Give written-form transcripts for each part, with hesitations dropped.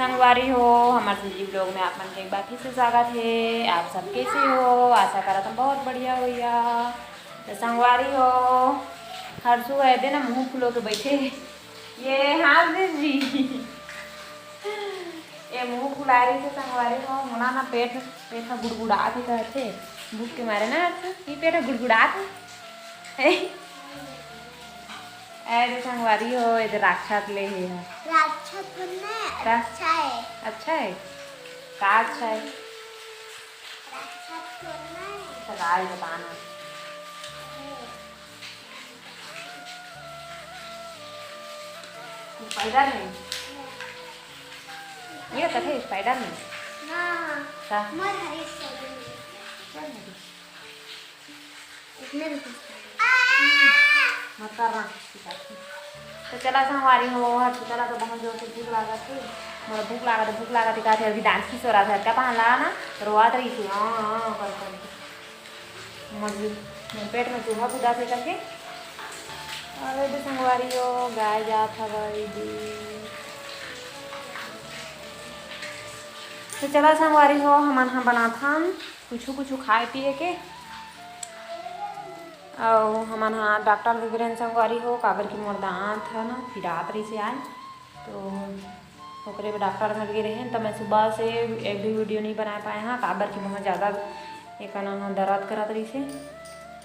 संगवारी हो हमारे संजीव ब्लॉग में आप मन के एक बार फिर से स्वागत है। आप सब कैसे हो? आशा करा तुम बहुत बढ़िया होइया। तो संगवारी हो हरसू गए थे ना मुँह फुलो के बैठे ये हाँ जी ये मुँह फुला रही थे संगवारी हो। मुना ना पेट पेट में गुड़गुड़ा थे कहते भूख के मारे ना ये पेट में गुड़गुड़ा थे अरे संगवारी हो इधर राक्षस ले है राक्षस बनना अच्छा है। अच्छा है का अच्छा है राक्षस बनना है। सगाई बताना स्पाइडर में ये कथे स्पाइडर में ना का मर हरी से इतने मत करना तो चला संगवारी हो हर चला तो बहुत जोर से भूख लगा थी मोला भूख लगा थी कहते अभी डांस की सो रहा था क्या पहन लगा ना रोआत रही थी हाँ कर मर्जी मेरे पेट में चूहा कूदा थे करके अरे तो संगवारी हो गाय जात हवाई दी तो चला संगवारी हो हमन हाँ बना था कुछ खाए पिए के और हमारे यहाँ डॉक्टर वगैरह संगवारी हो काबर की मोर दांत है ना फिरात रही से आए तो ओकरे डॉक्टर में लगे रहे तो मैं सुबह से एक भी वीडियो नहीं बना पाए हाँ काबर की बहुत ज़्यादा एक नाम दर्द करत रही से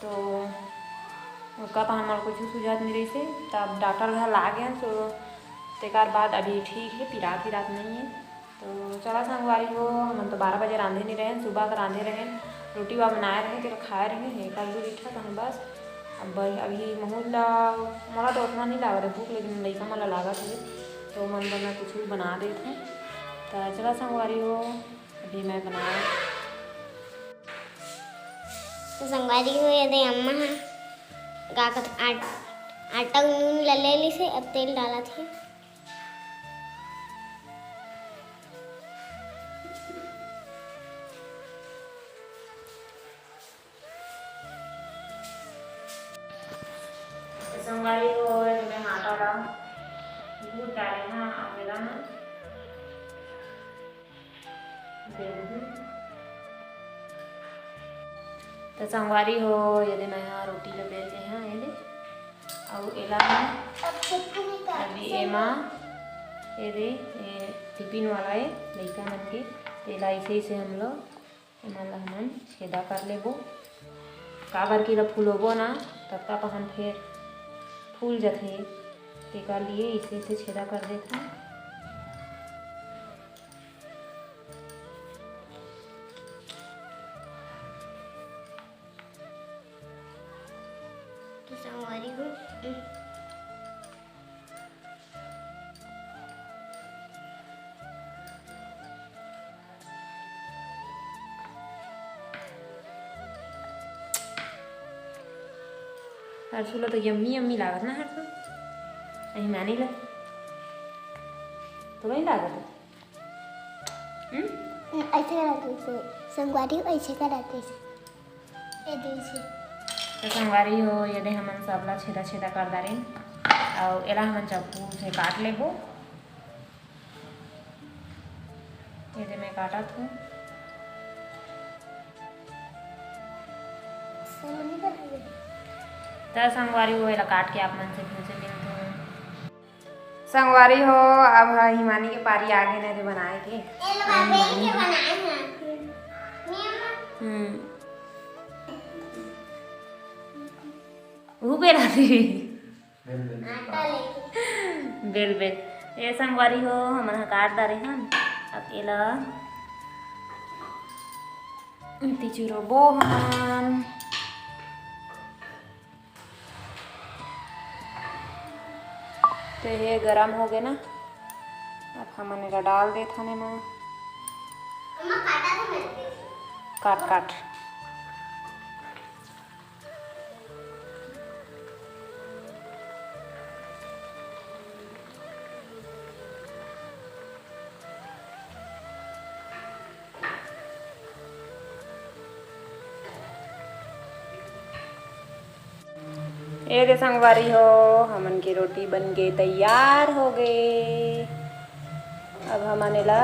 तो उसका तो हमारे कुछ सुझाव नहीं रही से तब डॉक्टर घर ला गए तो तेकार बाद अभी ठीक है फिरात नहीं है। तो चला संगवारी हो हम तो 12 बजे रांधे नहीं रहे सुबह का रांधे रहे रोटी वा बनाए रहे तो खाए रहे एक आलू रीठा तो हम बस अब अभी महूला मोला तो उतना नहीं लगा रहा भूख लेकिन लड़का मला लागत है तो मन बना कुछ बना देते तो चला संगवारी हो अभी मैं बना तो संगवारी हो यदि अम्मा गाकत आटा नून ले ली से अब तेल डाला थे संगवारी हो मैं आटा डाल दूध डाले ना आवेला ना तो संगवारी हो यदि मैं यहाँ रोटी ले बेलते हैं ये और एला अभी एमा ये टिफिन वाला है लड़का मन के तेला ऐसे से हम लोग एमा हमन छेदा कर लेबो काबर की फूलोबो ना तब का पहन फिर फूल जाते तेका लिए इसे छेदा कर देते तो संगवारी हो हरसुला तो यम्मी लागत ना हरसु अही मानी ला तो वही लागत ऐसे कराते से संगवारी ऐसे कराते से तो संगवारी हो यदि हमन सबला छेदा छेदा कर दारेन और एला हमन चाकू से काट लेबो यदि मैं काटत हूँ तो संगवारी हो एला काट के आप मन से फिर से मिलते हैं संगवारी हो अब हिमानी के पारी आगे नहीं बनाए के वो बेला बेल ये संगवारी हो हमन काट दारे हन अब एला तिचुरो बो हमन तो ये गरम हो गए ना अब हमन इधर डाल दे थाने में काट ये दे संगवारी हो हमन की रोटी बन के तैयार हो गए अब हम आने ला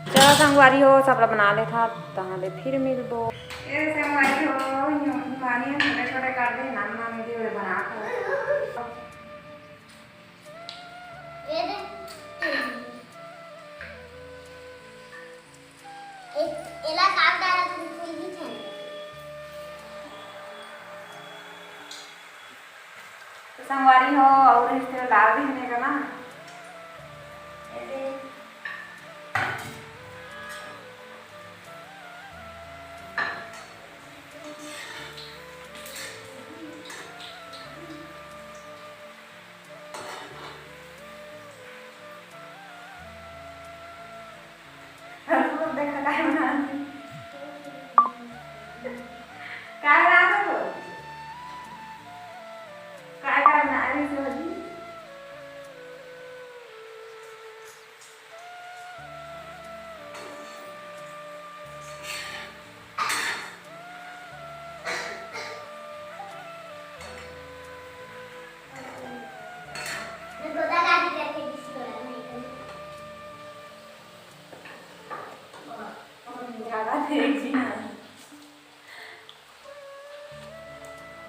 चलो संगवारी हो सब बना ले था तहाँ फिर मिल दो ये संगवारी हो मानी छोटे छोटे कर दे नाम नाम दे बना कर एला काट डाला तुम कोई भी था संगवारी हो और इस तरह डाल देने का ना ऐसे देखा काय बना काय बना तो काय काय बना रही थी होली गोदा काटी करके किसी को नहीं ज़्यादा देख जी ना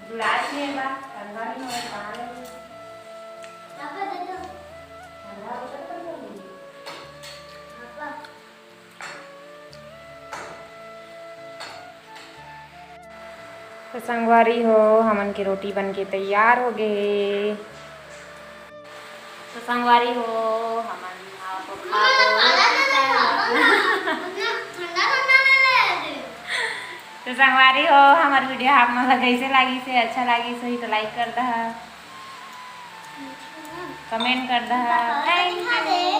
बुलाए थे बात कंधा नहीं हो कहाँ ले पापा दे दो कंधा उधर कर दो पापा तो संगवारी हो हमन की रोटी बन के तैयार हो गए तो संगवारी हो हमन आपको तो संगवारी हो हमार वीडियो आप मन कैसे लगी से अच्छा लगी सही तो लाइक कर दहा कमेंट कर दहा थैंक यू।